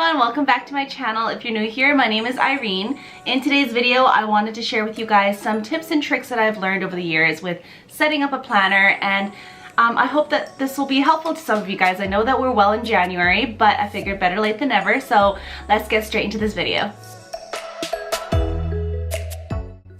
everyone, welcome back to my channel. If you're new here, my name is Irene. In today's video, I wanted to share with you guys some tips and tricks that I've learned over the years with setting up a planner, and I hope that this will be helpful to some of you guys. I know that we're well in January, but I figured better late than never, so let's get straight into this video.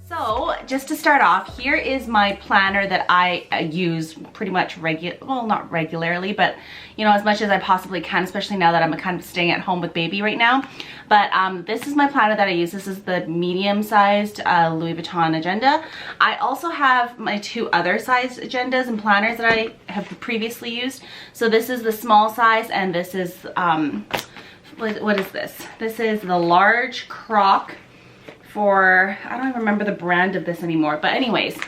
So just to start off, here is my planner that I use pretty much not regularly, but you know, as much as I possibly can, especially now that I'm kind of staying at home with baby right now. But this is my planner that I use. This is the medium-sized Louis Vuitton agenda. I also have my two other sized agendas and planners that I have previously used. So this is the small size, and this is what is this? This is the large croc. For, I don't even remember the brand of this anymore, but anyways,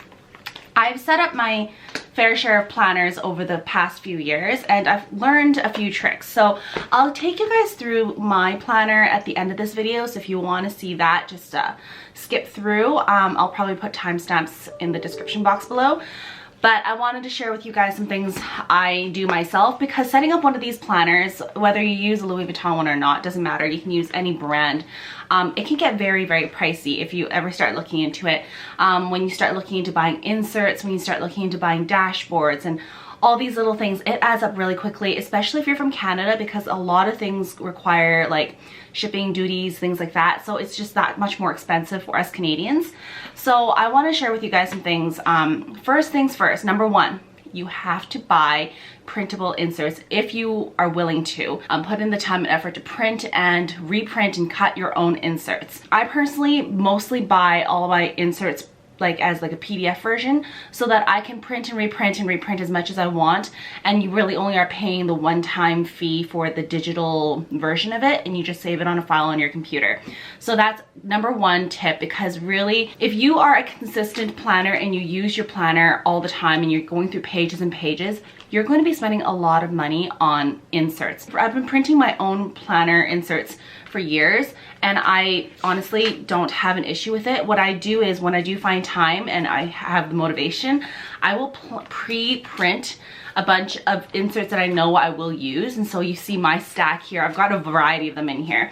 I've set up my fair share of planners over the past few years, and I've learned a few tricks. So I'll take you guys through my planner at the end of this video, so if you want to see that, just skip through. I'll probably put timestamps in the description box below. But I wanted to share with you guys some things I do myself, because setting up one of these planners, whether you use a Louis Vuitton one or not, doesn't matter. You can use any brand. It can get very, very pricey if you ever start looking into it. When you start looking into buying inserts, when you start looking into buying dashboards and all these little things, it adds up really quickly, especially if you're from Canada, because a lot of things require like shipping, duties, things like that. So it's just that much more expensive for us Canadians. So I want to share with you guys some things. First things first, number one, you have to buy printable inserts if you are willing to. Put in the time and effort to print and reprint and cut your own inserts. I personally mostly buy all my inserts as a PDF version, so that I can print and reprint as much as I want, and you really only are paying the one-time fee for the digital version of it, and you just save it on a file on your computer. So that's number one tip, because really, if you are a consistent planner and you use your planner all the time and you're going through pages and pages, you're going to be spending a lot of money on inserts. I've been printing my own planner inserts for years, and I honestly don't have an issue with it. What I do is, when I do find time and I have the motivation, I will pre-print a bunch of inserts that I know I will use. And so you see my stack here. I've got a variety of them in here.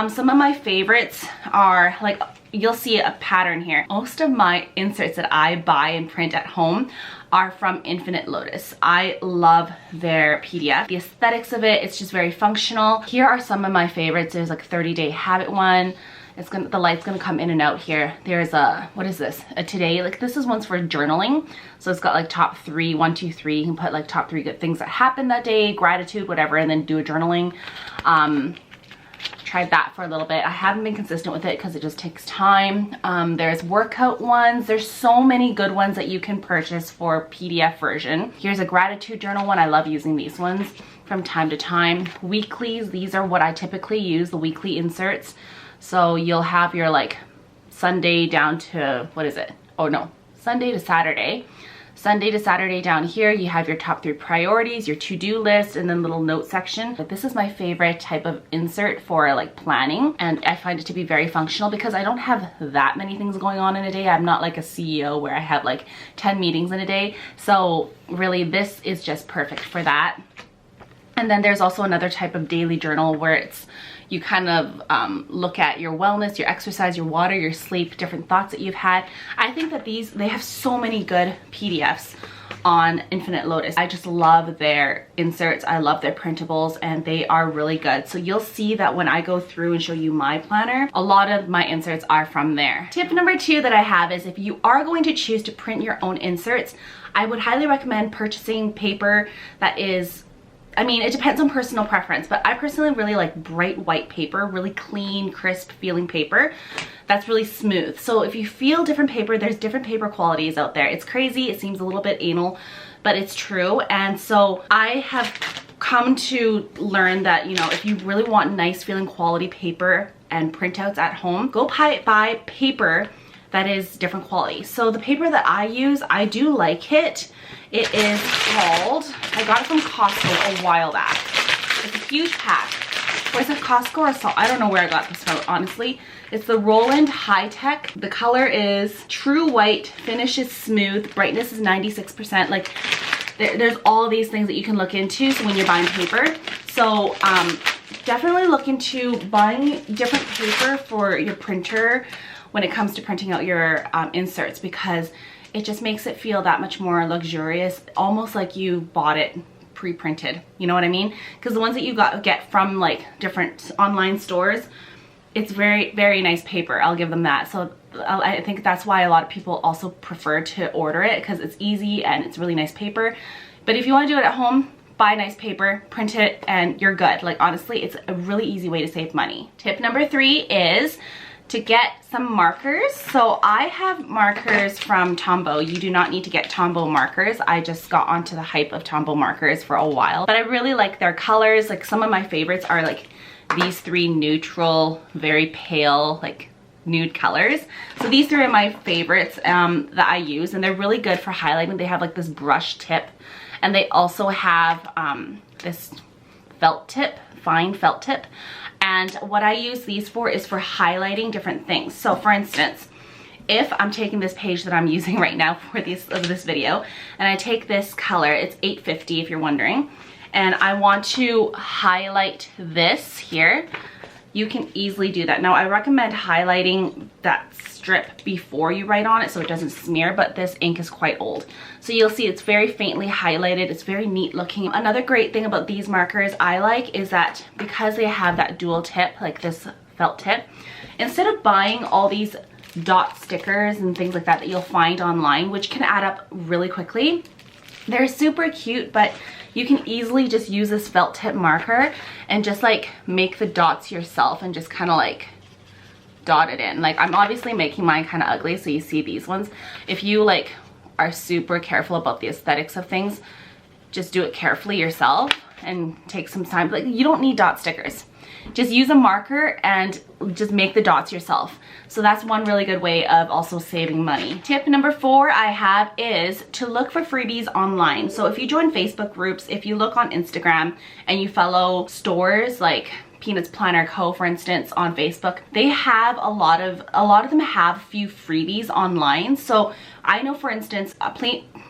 Some of my favorites are, like, you'll see a pattern here. Most of my inserts that I buy and print at home are from Infinite Lotus. I love their PDF. The aesthetics of it, it's just very functional. Here are some of my favorites. There's like 30-day habit one. The light's gonna come in and out here. There's a, what is this? A today, like this is one's for journaling. So it's got like top 3, 1, 2, 3. You can put like top 3 good things that happened that day, gratitude, whatever, and then do a journaling. Tried that for a little bit. I haven't been consistent with it because it just takes time. There's workout ones. There's so many good ones that you can purchase for PDF version. Here's a gratitude journal one. I love using these ones from time to time. Weeklies, these are what I typically use, the weekly inserts. So you'll have your like Sunday down to, what is it? Oh no, Sunday to Saturday. Sunday to Saturday down here, you have your top 3 priorities, your to-do list, and then little note section. But this is my favorite type of insert for like planning, and I find it to be very functional because I don't have that many things going on in a day. I'm not like a CEO where I have like 10 meetings in a day. So really this is just perfect for that. And then there's also another type of daily journal where it's, you kind of look at your wellness, your exercise, your water, your sleep, different thoughts that you've had. I think that they have so many good PDFs on Infinite Lotus. I just love their inserts. I love their printables, and they are really good. So you'll see that when I go through and show you my planner, a lot of my inserts are from there. Tip number 2 that I have is, if you are going to choose to print your own inserts, I would highly recommend purchasing paper that is, I mean, it depends on personal preference, but I personally really like bright white paper, really clean, crisp feeling paper that's really smooth. So if you feel different paper, there's different paper qualities out there. It's crazy, it seems a little bit anal, but it's true. And so I have come to learn that, you know, if you really want nice feeling quality paper and printouts at home, go buy paper that is different quality. So the paper that I use, I do like it. It is called, I got it from Costco a while back. It's a huge pack. Was it Costco or Salt? I don't know where I got this from, honestly. It's the Roland High Tech. The color is true white, finish is smooth, brightness is 96%. Like, there's all these things that you can look into so when you're buying paper. So definitely look into buying different paper for your printer when it comes to printing out your inserts, because it just makes it feel that much more luxurious, almost like you bought it pre-printed. You know what I mean? Because the ones that you get from like different online stores, it's very, very nice paper. I'll give them that. So I think that's why a lot of people also prefer to order it, because it's easy and it's really nice paper. But if you want to do it at home, buy nice paper, print it, and you're good. Like, honestly, it's a really easy way to save money. Tip number 3 is to get some markers. So I have markers from Tombow. You do not need to get Tombow markers. I just got onto the hype of Tombow markers for a while, but I really like their colors. Like, some of my favorites are like these 3 neutral, very pale, like nude colors. So these 3 are my favorites that I use, and they're really good for highlighting. They have like this brush tip, and they also have this felt tip, fine felt tip. And what I use these for is for highlighting different things. So for instance, if I'm taking this page that I'm using right now for this video, and I take this color, it's 850 if you're wondering, and I want to highlight this here, you can easily do that. Now, I recommend highlighting that strip before you write on it so it doesn't smear, but this ink is quite old. So you'll see it's very faintly highlighted. It's very neat looking. Another great thing about these markers I like is that because they have that dual tip, like this felt tip, instead of buying all these dot stickers and things like that that you'll find online, which can add up really quickly, they're super cute, but you can easily just use this felt tip marker and just like make the dots yourself and just kind of like dot it in. Like, I'm obviously making mine kind of ugly, so you see these ones. If you like are super careful about the aesthetics of things, just do it carefully yourself and take some time. Like, you don't need dot stickers. Just use a marker and just make the dots yourself. So that's one really good way of also saving money. Tip number 4 I have is to look for freebies online. So if you join Facebook groups, if you look on Instagram and you follow stores like Peanuts Planner Co, for instance, on Facebook, they have a lot of them have a few freebies online. So I know, for instance,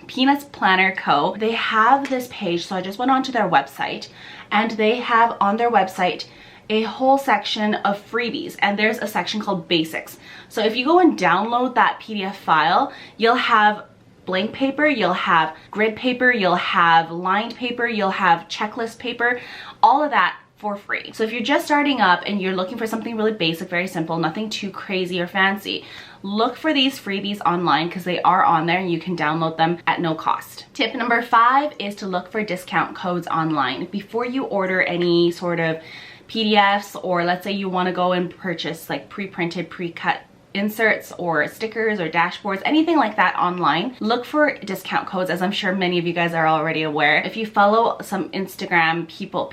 Peanuts Planner Co, they have this page. So I just went onto their website, and they have on their website a whole section of freebies, and there's a section called basics. So if you go and download that PDF file, you'll have blank paper, you'll have grid paper, you'll have lined paper, you'll have checklist paper, all of that for free. So if you're just starting up and you're looking for something really basic, very simple, nothing too crazy or fancy, look for these freebies online, because they are on there and you can download them at no cost. Tip number 5 is to look for discount codes online. Before you order any sort of PDFs, or let's say you want to go and purchase like pre-printed, pre-cut inserts or stickers or dashboards, anything like that online, look for discount codes, as I'm sure many of you guys are already aware. If you follow some Instagram people,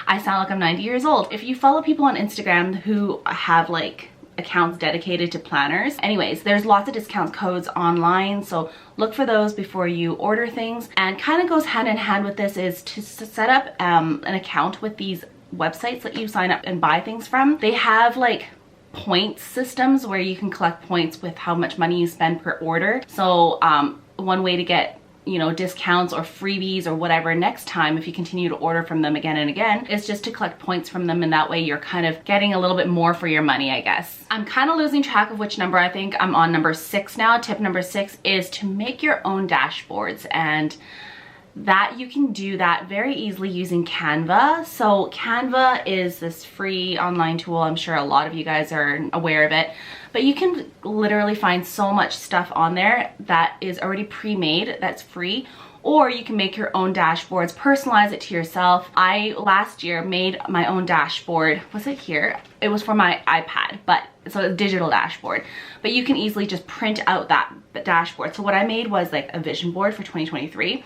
I sound like I'm 90 years old. If you follow people on Instagram who have like accounts dedicated to planners, anyways, there's lots of discount codes online, so look for those before you order things. And kind of goes hand in hand with this is to set up an account with these websites that you sign up and buy things from. They have like points systems where you can collect points with how much money you spend per order. So one way to get, you know, discounts or freebies or whatever next time if you continue to order from them again and again is just to collect points from them, and that way you're kind of getting a little bit more for your money, I guess. I'm kind of losing track of which number. I think I'm on number 6 now. Tip number 6 is to make your own dashboards, and that you can do that very easily using Canva. So Canva is this free online tool. I'm sure a lot of you guys are aware of it, but you can literally find so much stuff on there that is already pre-made, that's free, or you can make your own dashboards, personalize it to yourself. I last year made my own dashboard. Was it here? It was for my iPad, but so a digital dashboard, but you can easily just print out that dashboard. So what I made was like a vision board for 2023,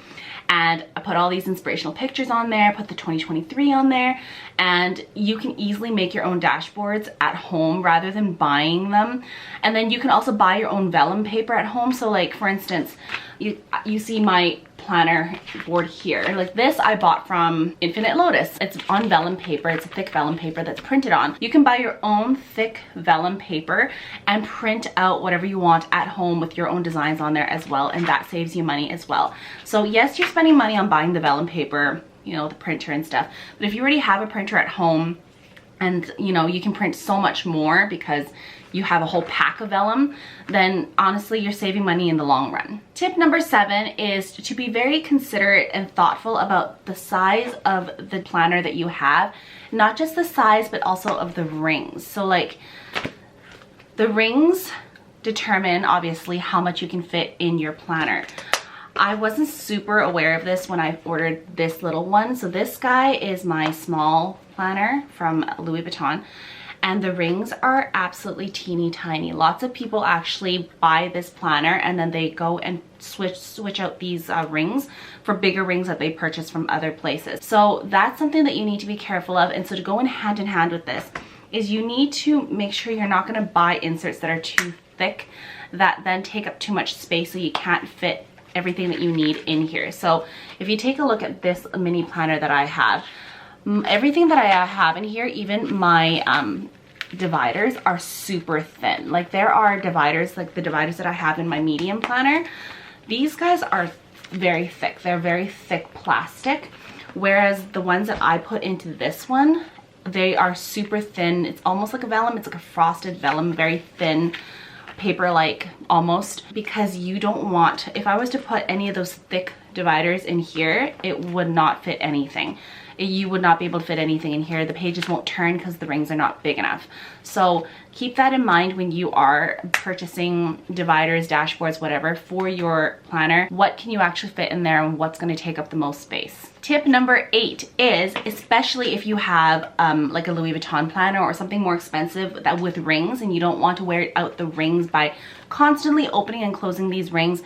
and I put all these inspirational pictures on there, put the 2023 on there, and you can easily make your own dashboards at home rather than buying them. And then you can also buy your own vellum paper at home. So like, for instance, you see my planner board here. Like this I bought from Infinite Lotus. It's on vellum paper. It's a thick vellum paper that's printed on. You can buy your own thick vellum paper and print out whatever you want at home with your own designs on there as well, and that saves you money as well. So yes, you're spending money on buying the vellum paper you know, the printer and stuff. But if you already have a printer at home, and you know, you can print so much more because you have a whole pack of vellum, then honestly you're saving money in the long run. Tip number 7 is to be very considerate and thoughtful about the size of the planner that you have. Not just the size, but also of the rings. So like, the rings determine obviously how much you can fit in your planner. I wasn't super aware of this when I ordered this little one. So this guy is my small planner from Louis Vuitton, and the rings are absolutely teeny tiny. Lots of people actually buy this planner and then they go and switch out these rings for bigger rings that they purchase from other places. So that's something that you need to be careful of. And so to go in hand with this is you need to make sure you're not going to buy inserts that are too thick that then take up too much space so you can't fit everything that you need in here. So if you take a look at this mini planner that I have, everything that I have in here, even my dividers, are super thin. Like, there are dividers, like the dividers that I have in my medium planner, these guys are very thick. They're very thick plastic, whereas the ones that I put into this one, they are super thin. It's almost like a vellum. It's like a frosted vellum, very thin paper-like almost, because you don't want, if I was to put any of those thick dividers in here, it would not fit anything. You would not be able to fit anything in here. The pages won't turn because the rings are not big enough. So keep that in mind when you are purchasing dividers, dashboards, whatever for your planner. What can you actually fit in there and what's going to take up the most space? Tip number 8 is, especially if you have like a Louis Vuitton planner or something more expensive that with rings, and you don't want to wear out the rings by constantly opening and closing these rings,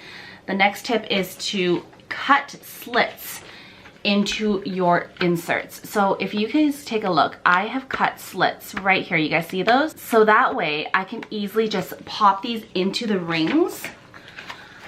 the next tip is to cut slits into your inserts. So if you guys take a look, I have cut slits right here. You guys see those? So that way I can easily just pop these into the rings,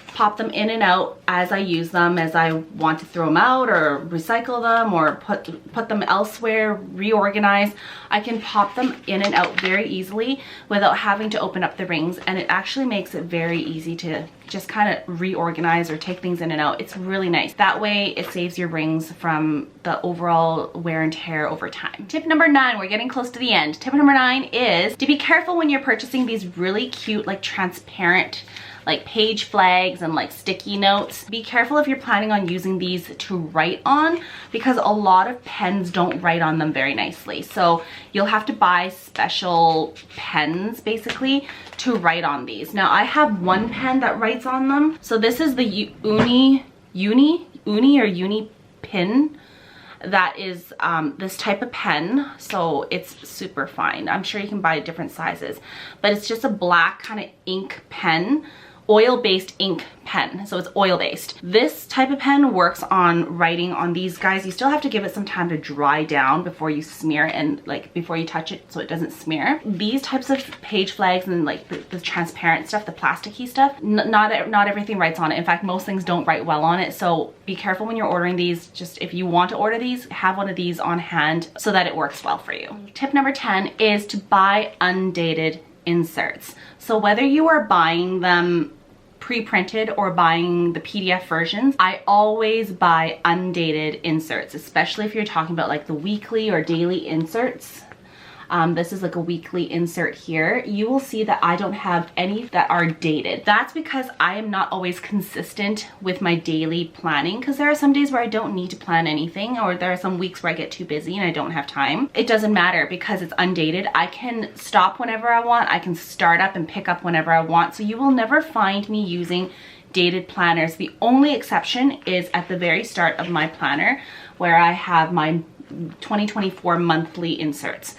pop them in and out as I use them, as I want to throw them out or recycle them or put them elsewhere, reorganize. I can pop them in and out very easily without having to open up the rings, and it actually makes it very easy to just kind of reorganize or take things in and out. It's really nice. That way it saves your rings from the overall wear and tear over time. Tip number 9, we're getting close to the end. Tip number 9 is to be careful when you're purchasing these really cute, like transparent, like page flags and like sticky notes. Be careful if you're planning on using these to write on, because a lot of pens don't write on them very nicely. So you'll have to buy special pens basically to write on these. Now I have one pen that writes on them. So this is the Uni pin. That is this type of pen, so it's super fine. I'm sure you can buy different sizes, but it's just a black kind of ink pen, oil-based ink pen, so it's oil-based. This type of pen works on writing on these guys. You still have to give it some time to dry down before you smear and like before you touch it so it doesn't smear. These types of page flags and like the transparent stuff, the plasticky stuff, not everything writes on it. In fact, most things don't write well on it, so be careful when you're ordering these. Just if you want to order these, have one of these on hand so that it works well for you. Tip number 10 is to buy undated inserts. So whether you are buying them pre-printed or buying the PDF versions, I always buy undated inserts, especially if you're talking about like the weekly or daily inserts. This is like a weekly insert here. You will see that I don't have any that are dated. That's because I am not always consistent with my daily planning, because there are some days where I don't need to plan anything, or there are some weeks where I get too busy and I don't have time. It doesn't matter because it's undated. I can stop whenever I want. I can start up and pick up whenever I want. So you will never find me using dated planners. The only exception is at the very start of my planner where I have my 2024 monthly inserts.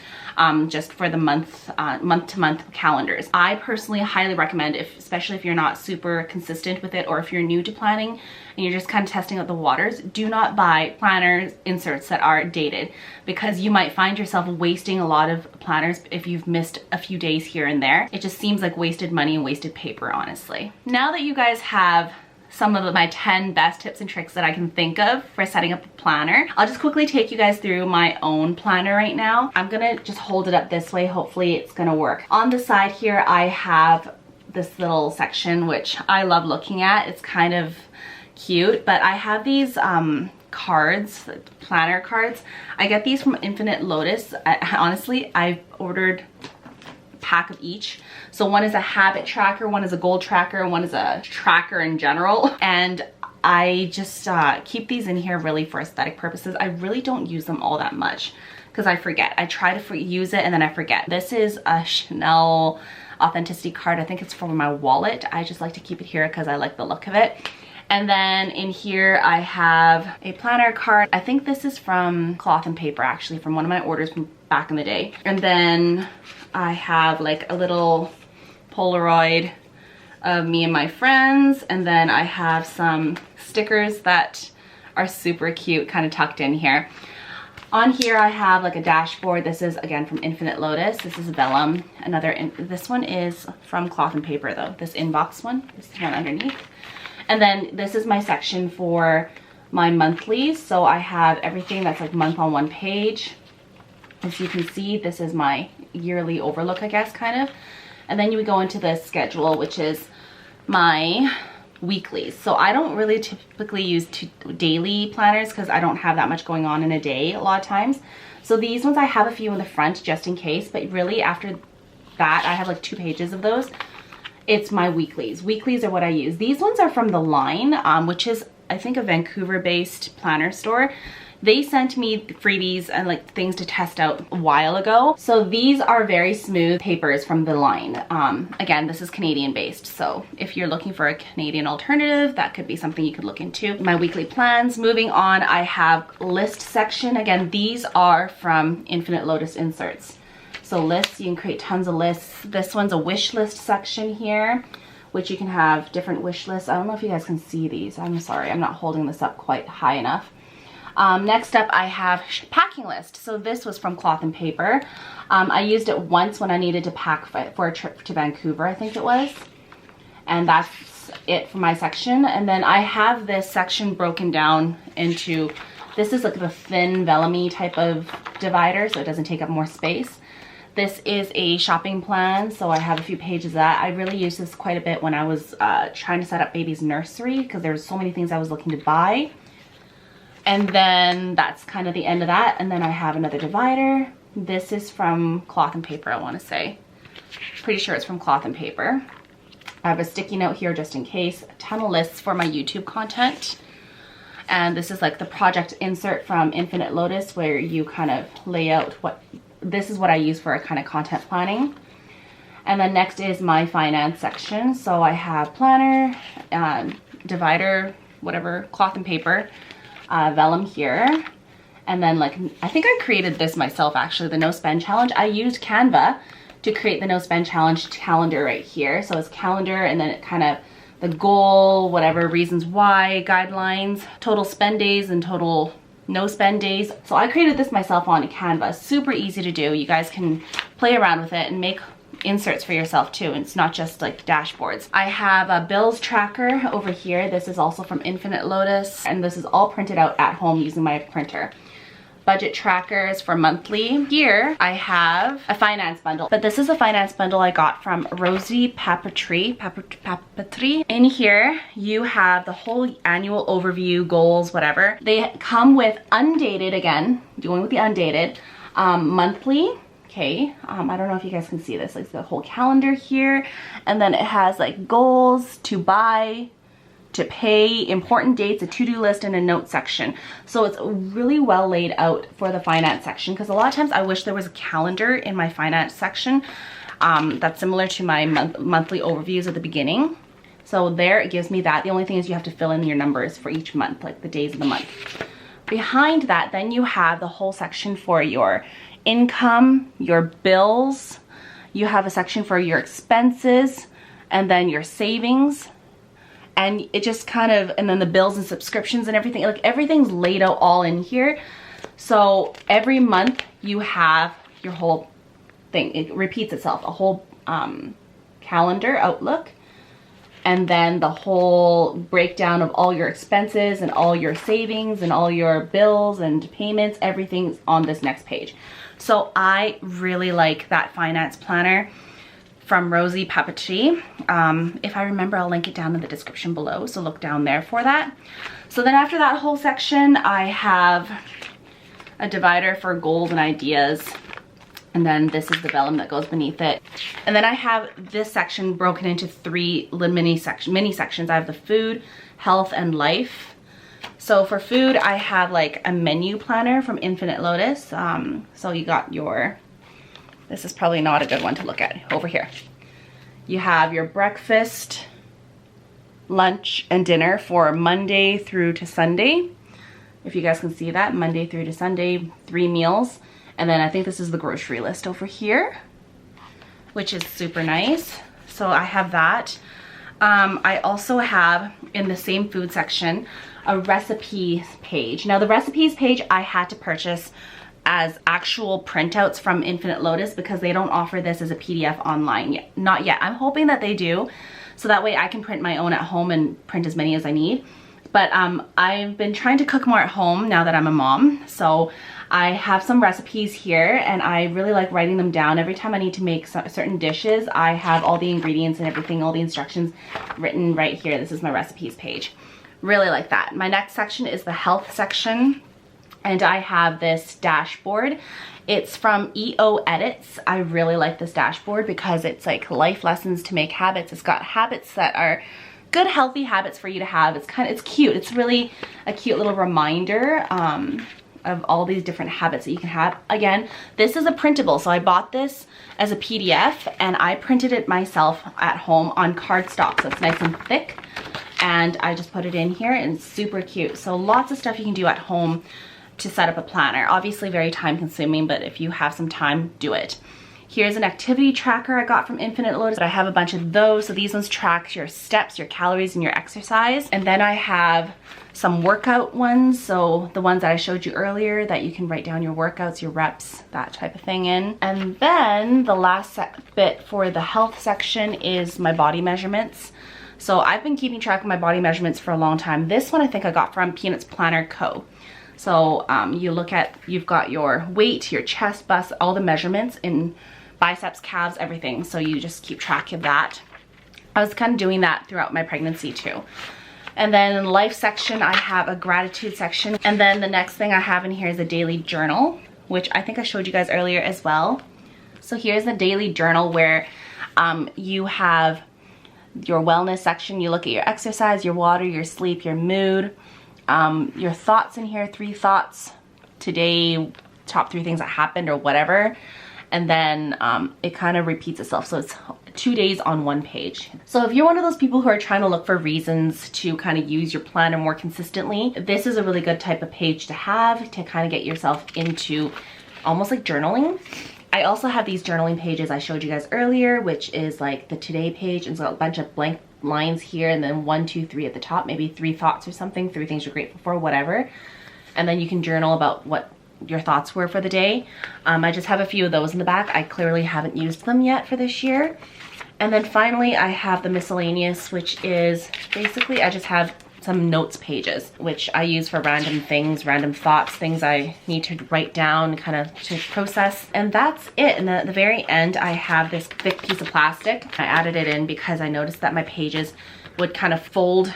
Just for the month-to-month calendars. I personally highly recommend, especially if you're not super consistent with it, or if you're new to planning and you're just kind of testing out the waters, do not buy planners inserts that are dated, because you might find yourself wasting a lot of planners if you've missed a few days here and there. It just seems like wasted money and wasted paper, honestly. Now that you guys have some of my 10 best tips and tricks that I can think of for setting up a planner, I'll just quickly take you guys through my own planner right now. I'm gonna just hold it up this way. Hopefully it's gonna work. On the side here, I have this little section, which I love looking at. It's kind of cute, but I have these cards, planner cards. I get these from Infinite Lotus. Honestly, I've ordered a pack of each. So one is a habit tracker, one is a goal tracker, one is a tracker in general. And I just keep these in here really for aesthetic purposes. I really don't use them all that much because I forget. I try to use it and then I forget. This is a Chanel authenticity card. I think it's for my wallet. I just like to keep it here because I like the look of it. And then in here I have a planner card. I think this is from Cloth and Paper, actually, from one of my orders from back in the day. And then I have like a little Polaroid of me and my friends. And then I have some stickers that are super cute, kind of tucked in here. On here I have like a dashboard. This is again from Infinite Lotus. This is vellum. This one is from Cloth and Paper though. This inbox one, this one underneath. And then this is my section for my monthlies. So I have everything that's like month on one page. As you can see, this is my yearly overlook, I guess, kind of. And then you would go into the schedule, which is my weeklies. So I don't really typically use daily planners because I don't have that much going on in a day a lot of times. So these ones I have a few in the front just in case, but really after that I have like 2 pages of those. It's my weeklies. Weeklies are what I use. These ones are from The Line, which is I think a Vancouver-based planner store. They sent me freebies and like things to test out a while ago. So these are very smooth papers from The Line. Again, this is Canadian based. So if you're looking for a Canadian alternative, that could be something you could look into. My weekly plans. Moving on, I have list section. Again, these are from Infinite Lotus Inserts. So lists, you can create tons of lists. This one's a wish list section here, which you can have different wish lists. I don't know if you guys can see these. I'm sorry, I'm not holding this up quite high enough. Next up, I have packing list. So this was from Cloth and Paper. I used it once when I needed to pack for a trip to Vancouver, I think it was. And that's it for my section. And then I have this section broken down into, this is like the thin vellum-y type of divider, so it doesn't take up more space. This is a shopping plan, so I have a few pages of that. I really used this quite a bit when I was trying to set up baby's nursery because there was so many things I was looking to buy. And then that's kind of the end of that. And then I have another divider. This is from Cloth and Paper, I want to say. Pretty sure it's from Cloth and Paper. I have a sticky note here just in case. A ton of lists for my YouTube content. And this is like the project insert from Infinite Lotus where you kind of lay out what... This is what I use for a kind of content planning. And then next is my finance section. So I have planner, divider, whatever, Cloth and Paper, vellum here. And then like, I think I created this myself actually, the no spend challenge. I used Canva to create the no spend challenge calendar right here. So it's calendar and then it kind of the goal, whatever, reasons why, guidelines, total spend days and total no spend days. So I created this myself on Canva. Super easy to do. You guys can play around with it and make inserts for yourself too. It's not just like dashboards. I have a bills tracker over here. This is also from Infinite Lotus and this is all printed out at home using my printer. Budget trackers for monthly. Here I have a finance bundle, but this is a finance bundle I got from Rosie Papeterie. In here you have the whole annual overview, goals, whatever. They come with Undated, again, going with the Undated, monthly. Okay, I don't know if you guys can see this, like the whole calendar here, and then it has like goals, to buy, to pay, important dates, a to-do list, and a note section. So it's really well laid out for the finance section because a lot of times I wish there was a calendar in my finance section that's similar to my monthly overviews at the beginning. So there it gives me that. The only thing is you have to fill in your numbers for each month, like the days of the month. Behind that, then you have the whole section for your income, your bills. You have a section for your expenses and then your savings. And it just kind of, and then the bills and subscriptions and everything, like everything's laid out all in here. So every month you have your whole thing. It repeats itself, a whole calendar outlook. And then the whole breakdown of all your expenses and all your savings and all your bills and payments, everything's on this next page. So I really like that finance planner. from Rosie Papeterie. If I remember, I'll link it down in the description below, so look down there for that. So then after that whole section, I have a divider for goals and ideas. And then this is the vellum that goes beneath it. And then I have this section broken into 3 mini sections. I have the food, health, and life. So for food, I have like a menu planner from Infinite Lotus. So you got your, this is probably not a good one to look at, over here. You have your breakfast, lunch, and dinner for Monday through to Sunday. If you guys can see that, Monday through to Sunday, 3 meals. And then I think this is the grocery list over here, which is super nice. So I have that. I also have, in the same food section, a recipes page. Now the recipes page I had to purchase as actual printouts from Infinite Lotus because they don't offer this as a PDF online yet. Not yet. I'm hoping that they do, so that way I can print my own at home and print as many as I need. But I've been trying to cook more at home now that I'm a mom. So I have some recipes here and I really like writing them down. Every time I need to make certain dishes, I have all the ingredients and everything, all the instructions written right here. This is my recipes page. Really like that. My next section is the health section. And I have this dashboard. It's from EO Edits. I really like this dashboard because it's like life lessons to make habits. It's got habits that are good, healthy habits for you to have. It's cute. It's really a cute little reminder of all these different habits that you can have. Again, this is a printable, so I bought this as a PDF and I printed it myself at home on cardstock, so it's nice and thick. And I just put it in here and it's super cute. So lots of stuff you can do at home to set up a planner. Obviously very time consuming, but if you have some time, do it. Here's an activity tracker I got from Infinite Lotus. I have a bunch of those. So these ones track your steps, your calories, and your exercise. And then I have some workout ones. So the ones that I showed you earlier that you can write down your workouts, your reps, that type of thing in. And then the last bit for the health section is my body measurements. So I've been keeping track of my body measurements for a long time. This one I think I got from Peanuts Planner Co. So you look at, you've got your weight, your chest, bust, all the measurements in biceps, calves, everything. So you just keep track of that. I was kind of doing that throughout my pregnancy too. And then in the life section, I have a gratitude section. And then the next thing I have in here is a daily journal, which I think I showed you guys earlier as well. So here's the daily journal where you have your wellness section. You look at your exercise, your water, your sleep, your mood, your thoughts in here, 3 thoughts today, top 3 things that happened or whatever. And then it kind of repeats itself. So it's 2 days on 1 page. So if you're one of those people who are trying to look for reasons to kind of use your planner more consistently, this is a really good type of page to have to kind of get yourself into almost like journaling. I also have these journaling pages I showed you guys earlier, which is like the today page. And so a bunch of blank lines here and then 1, 2, 3 at the top, maybe 3 thoughts or something, 3 things you're grateful for, whatever. And then you can journal about what your thoughts were for the day. I just have a few of those in the back. I clearly haven't used them yet for this year. And then finally I have the miscellaneous, which is basically I just have some notes pages, which I use for random things, random thoughts, things I need to write down kind of to process. And that's it. And at the very end, I have this thick piece of plastic. I added it in because I noticed that my pages would kind of fold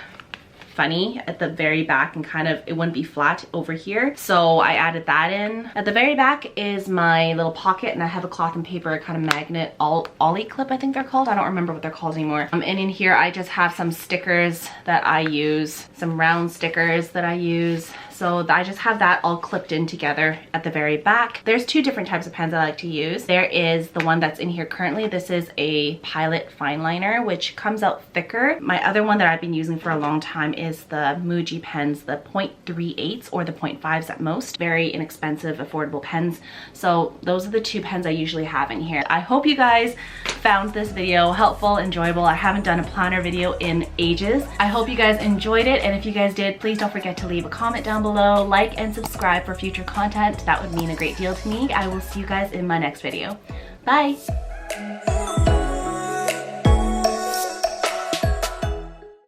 funny at the very back and kind of it wouldn't be flat over here, so I added that in. At the very back is my little pocket and I have a cloth and paper kind of magnet ollie clip, I think they're called. I don't remember what they're called anymore. And in here I just have some stickers that I use, some round stickers that I use. So I just have that all clipped in together at the very back. There's 2 different types of pens I like to use. There is the one that's in here currently. This is a Pilot fine liner, which comes out thicker. My other one that I've been using for a long time is the Muji pens, the 0.38s or the 0.5s at most. Very inexpensive, affordable pens. So those are the 2 pens I usually have in here. I hope you guys found this video helpful, enjoyable. I haven't done a planner video in ages. I hope you guys enjoyed it, and if you guys did, please don't forget to leave a comment down below, like and subscribe for future content. That would mean a great deal to me. I will see you guys in my next video. Bye!